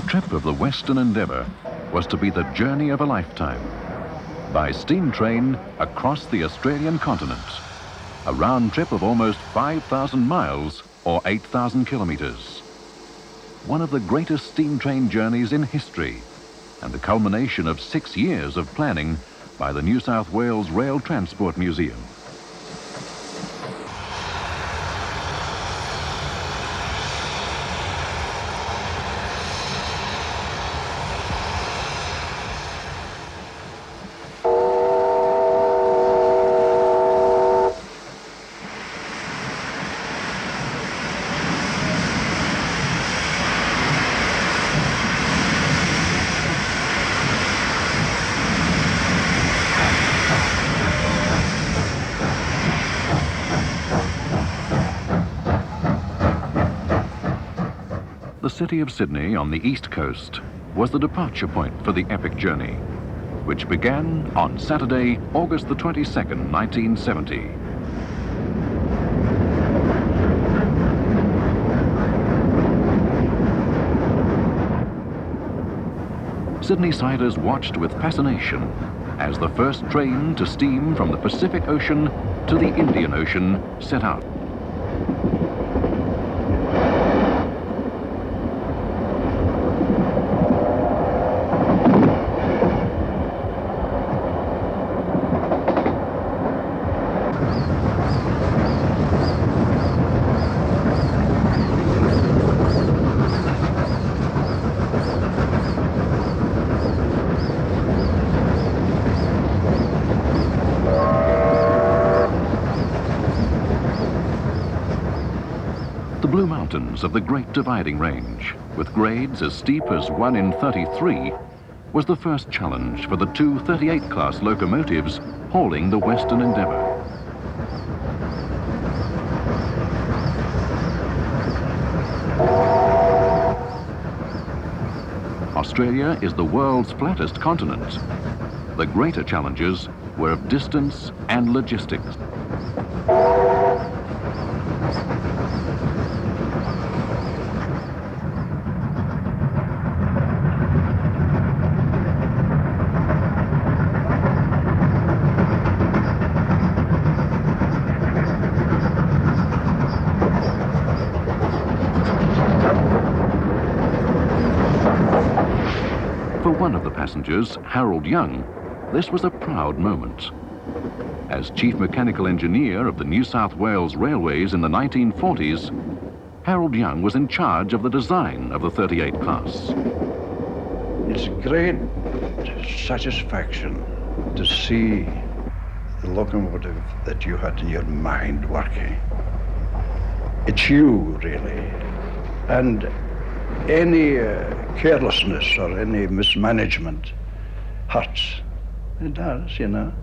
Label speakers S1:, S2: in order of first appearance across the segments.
S1: trip of the Western Endeavour was to be the journey of a lifetime. By steam train across the Australian continent. A round trip of almost 5,000 miles or 8,000 kilometres. One of the greatest steam train journeys in history and the culmination of 6 years of planning by the New South Wales Rail Transport Museum. The city of Sydney on the east coast was the departure point for the epic journey, which began on Saturday, August the 22nd, 1970. Sydney-siders watched with fascination as the first train to steam from the Pacific Ocean to the Indian Ocean set out. The Blue Mountains of the Great Dividing Range, with grades as steep as 1 in 33, was the first challenge for the two 38-class locomotives hauling the Western Endeavour. Australia is the world's flattest continent. The greater challenges were of distance and logistics. For one of the passengers, Harold Young, this was a proud moment. As Chief Mechanical Engineer of the New South Wales Railways in the 1940s, Harold Young was in charge of the design of the 38 class.
S2: It's great satisfaction to see the locomotive that you had in your mind working. It's you, really. And any carelessness or any mismanagement hurts. It does, you know.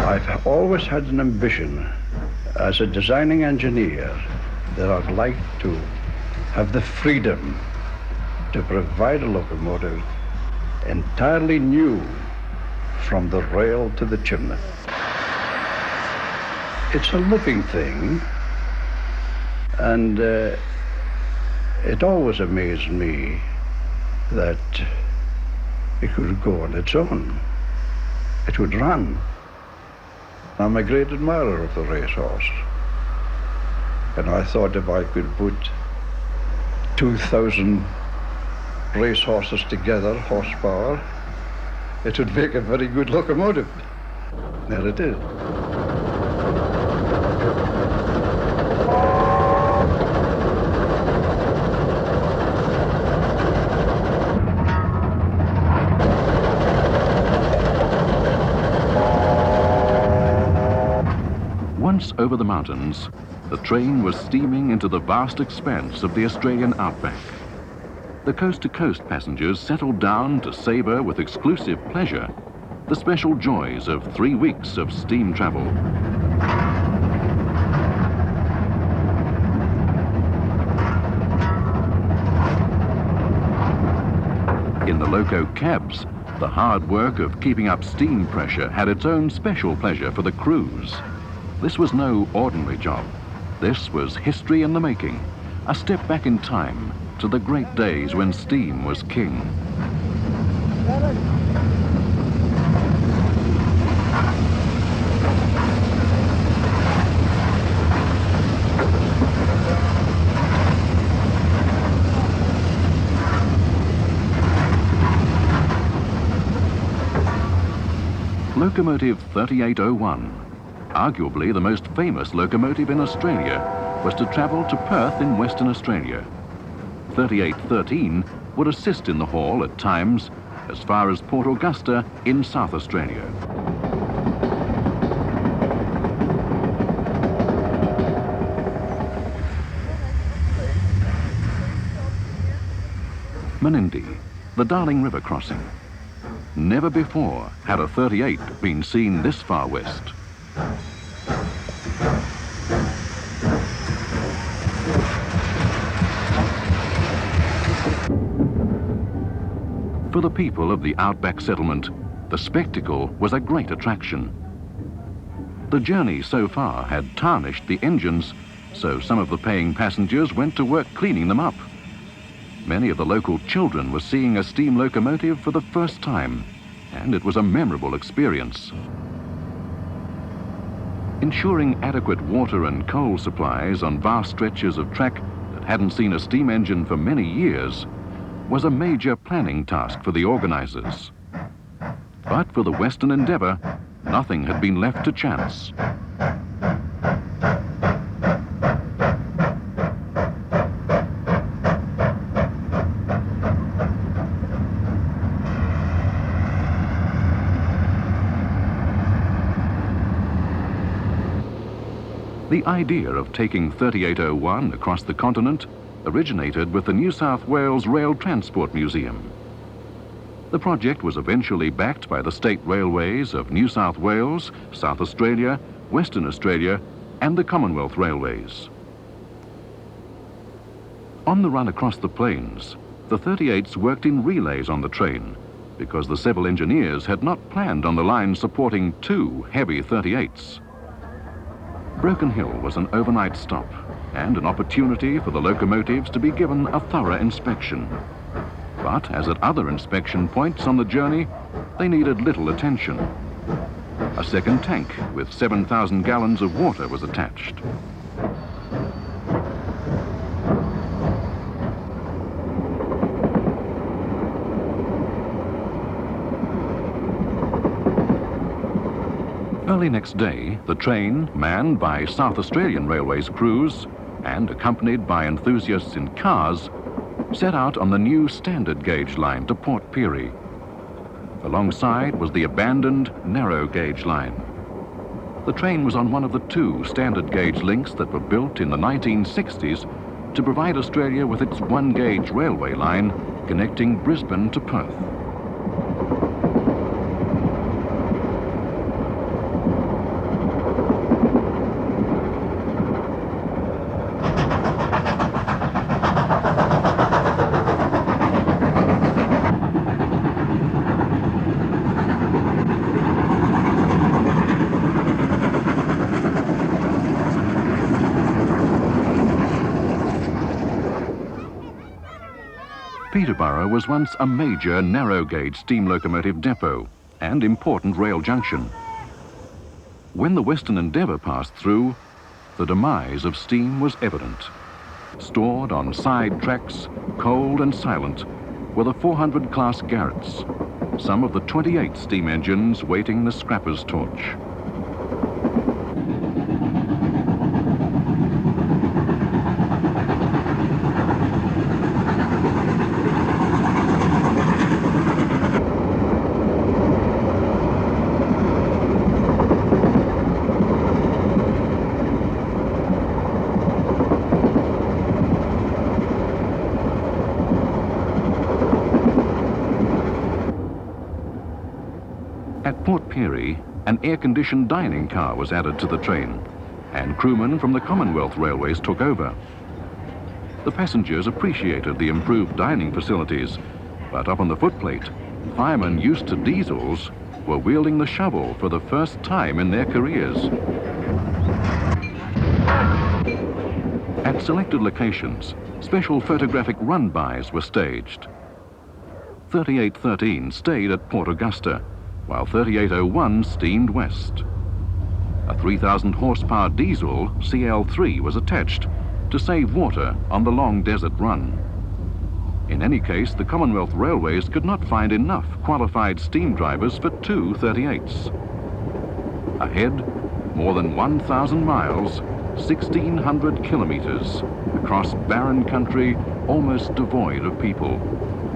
S2: I've always had an ambition as a designing engineer that I'd like to have the freedom to provide a locomotive entirely new from the rail to the chimney. It's a living thing, and it always amazed me that it could go on its own. It would run. I'm a great admirer of the racehorse, and I thought if I could put 2,000 racehorses together, horsepower, it would make a very good locomotive. There it is.
S1: Once over the mountains, the train was steaming into the vast expanse of the Australian outback. The coast-to-coast passengers settled down to savour with exclusive pleasure the special joys of 3 weeks of steam travel. In the loco cabs, the hard work of keeping up steam pressure had its own special pleasure for the crews. This was no ordinary job. This was history in the making, a step back in time to the great days when steam was king. Locomotive 3801, arguably the most famous locomotive in Australia, was to travel to Perth in Western Australia. 3813 would assist in the haul at times as far as Port Augusta in South Australia. Menindee, the Darling River crossing. Never before had a 38 been seen this far west. For the people of the outback settlement, the spectacle was a great attraction. The journey so far had tarnished the engines, so some of the paying passengers went to work cleaning them up. Many of the local children were seeing a steam locomotive for the first time, and it was a memorable experience. Ensuring adequate water and coal supplies on vast stretches of track that hadn't seen a steam engine for many years was a major planning task for the organisers. But for the Western Endeavour, nothing had been left to chance. The idea of taking 3801 across the continent originated with the New South Wales Rail Transport Museum. The project was eventually backed by the state railways of New South Wales, South Australia, Western Australia, and the Commonwealth Railways. On the run across the plains, the 38s worked in relays on the train because the civil engineers had not planned on the line supporting two heavy 38s. Broken Hill was an overnight stop and an opportunity for the locomotives to be given a thorough inspection. But as at other inspection points on the journey, they needed little attention. A second tank with 7,000 gallons of water was attached. Early next day, the train, manned by South Australian Railways crews and accompanied by enthusiasts in cars, set out on the new standard gauge line to Port Pirie. Alongside was the abandoned narrow gauge line. The train was on one of the two standard gauge links that were built in the 1960s to provide Australia with its one gauge railway line connecting Brisbane to Perth. Peterborough was once a major narrow-gauge steam locomotive depot and important rail junction. When the Western Endeavour passed through, the demise of steam was evident. Stored on side tracks, cold and silent, were the 400 class Garretts, some of the 28 steam engines waiting the scrapper's torch. At Port Pirie, an air-conditioned dining car was added to the train, and crewmen from the Commonwealth Railways took over. The passengers appreciated the improved dining facilities, but up on the footplate, firemen used to diesels were wielding the shovel for the first time in their careers. At selected locations, special photographic run-bys were staged. 3813 stayed at Port Augusta, while 3801 steamed west. A 3,000 horsepower diesel CL3 was attached to save water on the long desert run. In any case, the Commonwealth Railways could not find enough qualified steam drivers for two 38s. Ahead, more than 1,000 miles, 1,600 kilometers, across barren country almost devoid of people.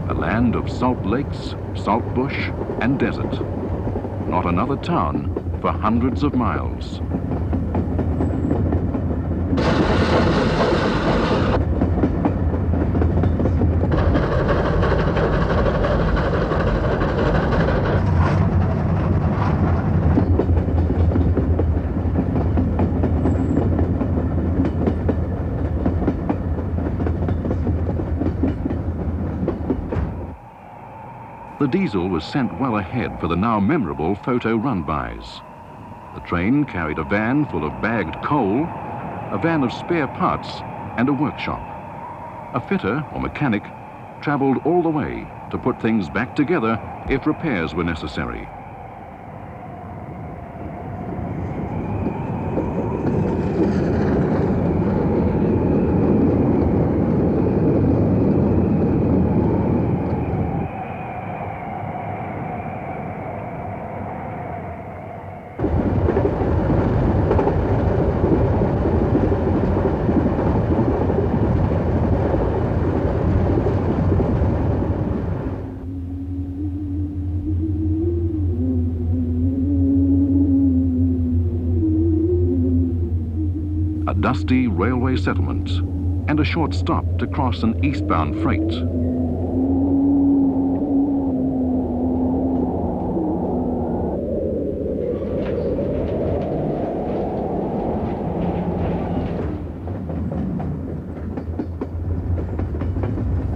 S1: A land of salt lakes, salt bush, and desert. Not another town for hundreds of miles. The diesel was sent well ahead for the now memorable photo run-bys. The train carried a van full of bagged coal, a van of spare parts, and a workshop. A fitter or mechanic travelled all the way to put things back together if repairs were necessary. A dusty railway settlement, and a short stop to cross an eastbound freight.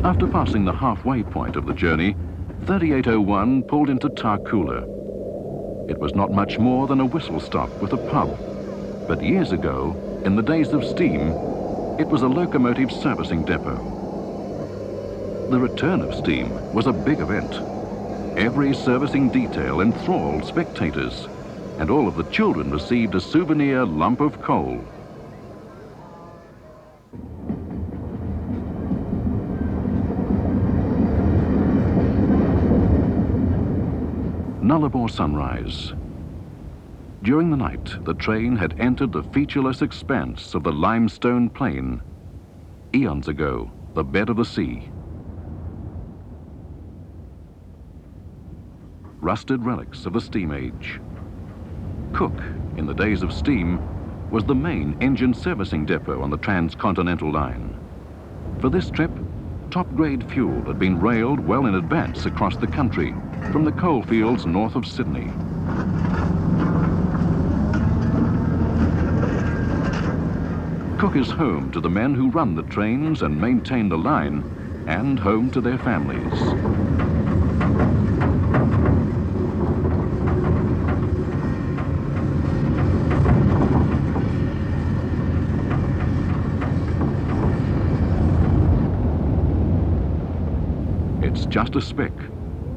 S1: After passing the halfway point of the journey, 3801 pulled into Tarcoola. It was not much more than a whistle stop with a pub, but years ago, in the days of steam, it was a locomotive servicing depot. The return of steam was a big event. Every servicing detail enthralled spectators, and all of the children received a souvenir lump of coal. Nullarbor sunrise. During the night, the train had entered the featureless expanse of the limestone plain. Eons ago, the bed of the sea. Rusted relics of the steam age. Cook, in the days of steam, was the main engine servicing depot on the transcontinental line. For this trip, top-grade fuel had been railed well in advance across the country from the coalfields north of Sydney. Cook is home to the men who run the trains and maintain the line, and home to their families. It's just a speck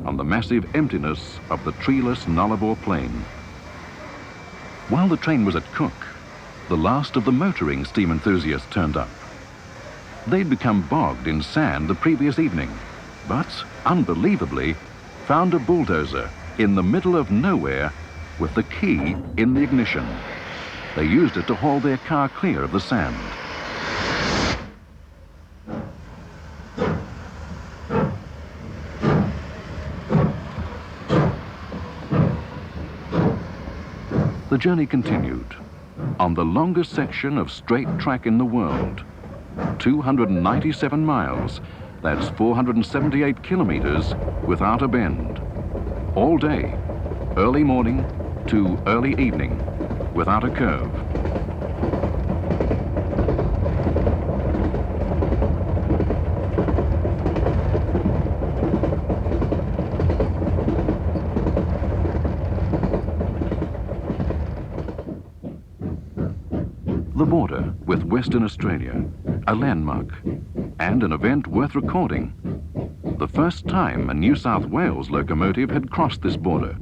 S1: on the massive emptiness of the treeless Nullarbor plain. While the train was at Cook, the last of the motoring steam enthusiasts turned up. They'd become bogged in sand the previous evening, but, unbelievably, found a bulldozer in the middle of nowhere with the key in the ignition. They used it to haul their car clear of the sand. The journey continued on the longest section of straight track in the world, 297 miles, that's 478 kilometers without a bend. All day, early morning to early evening without a curve. The border with Western Australia, a landmark, and an event worth recording. The first time a New South Wales locomotive had crossed this border.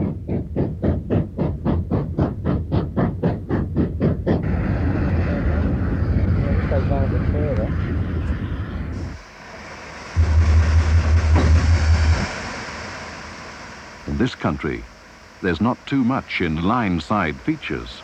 S1: In this country, there's not too much in line-side features.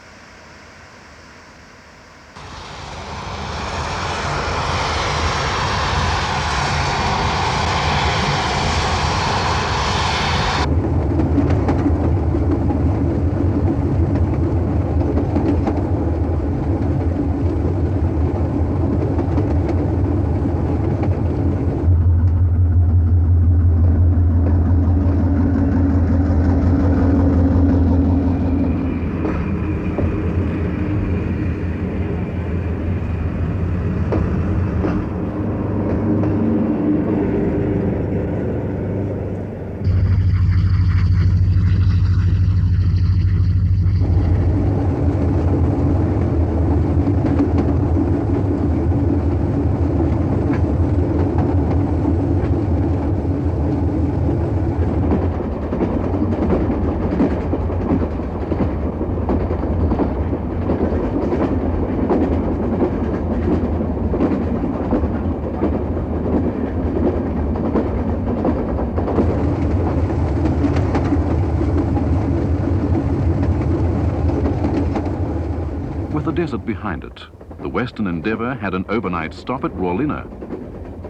S1: With the desert behind it, the Western Endeavour had an overnight stop at Rawlinna.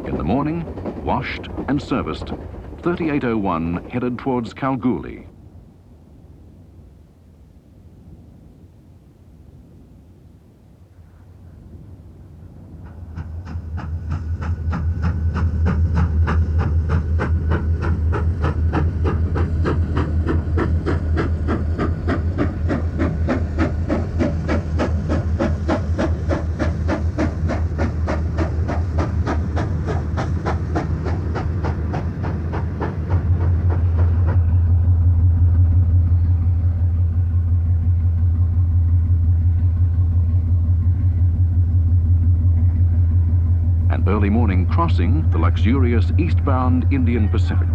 S1: In the morning, washed and serviced, 3801 headed towards Kalgoorlie. Early morning crossing the luxurious eastbound Indian Pacific.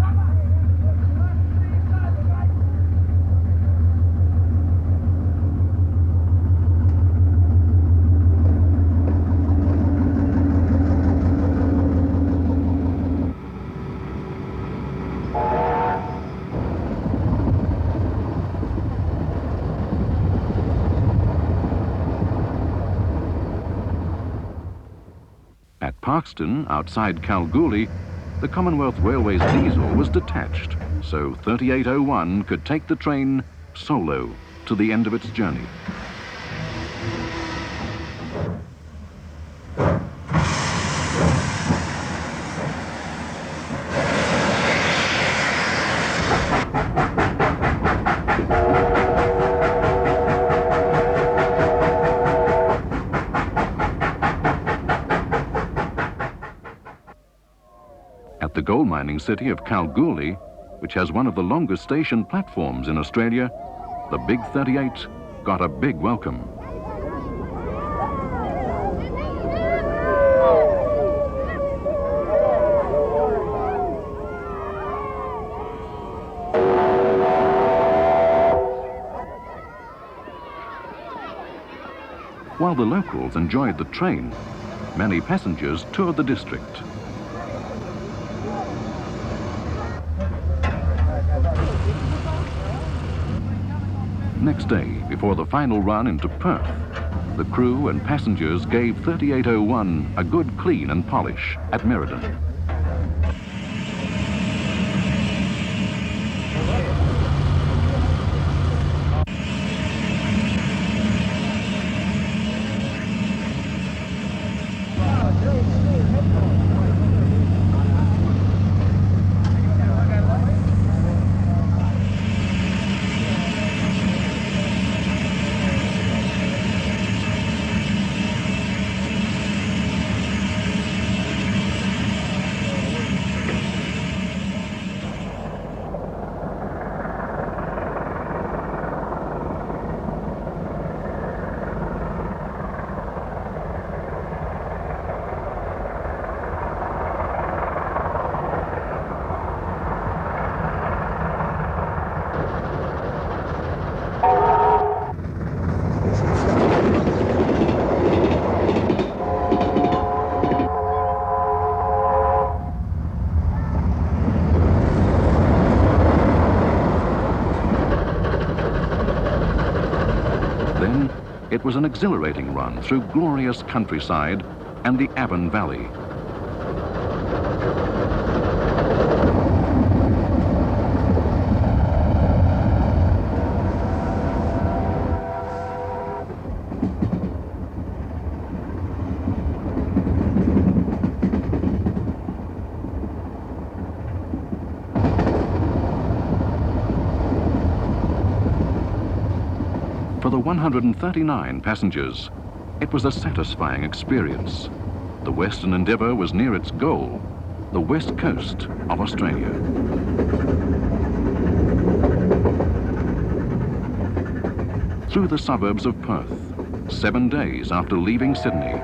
S1: At Parkston, outside Kalgoorlie, the Commonwealth Railway's diesel was detached, so 3801 could take the train solo to the end of its journey. At the gold mining city of Kalgoorlie, which has one of the longest station platforms in Australia, the Big 38 got a big welcome. While the locals enjoyed the train, many passengers toured the district. Next day, before the final run into Perth, the crew and passengers gave 3801 a good clean and polish at Merredin. It was an exhilarating run through glorious countryside and the Avon Valley. For the 139 passengers, it was a satisfying experience. The Western Endeavour was near its goal, the west coast of Australia. Through the suburbs of Perth, 7 days after leaving Sydney,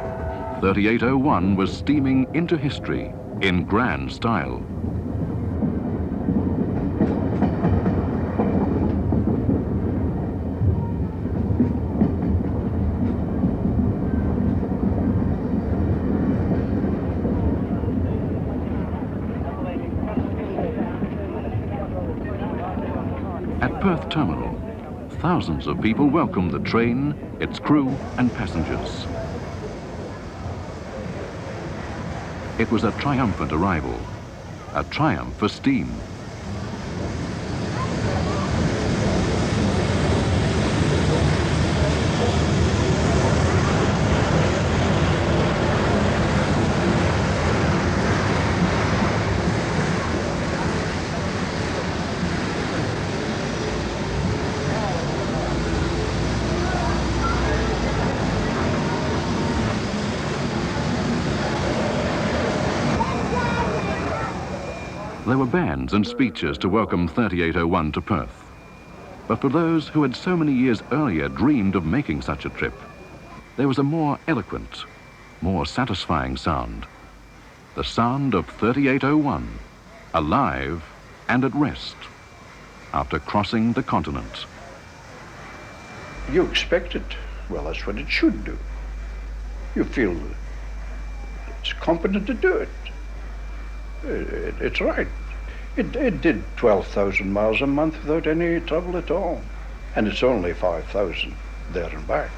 S1: 3801 was steaming into history in grand style. At Perth Terminal, thousands of people welcomed the train, its crew and passengers. It was a triumphant arrival, a triumph for steam. There were bands and speeches to welcome 3801 to Perth. But for those who had so many years earlier dreamed of making such a trip, there was a more eloquent, more satisfying sound. The sound of 3801, alive and at rest, after crossing the continent.
S2: You expect it. Well, that's what it should do. You feel it's competent to do it. It's right. It did 12,000 miles a month without any trouble at all. And it's only 5,000 there and back.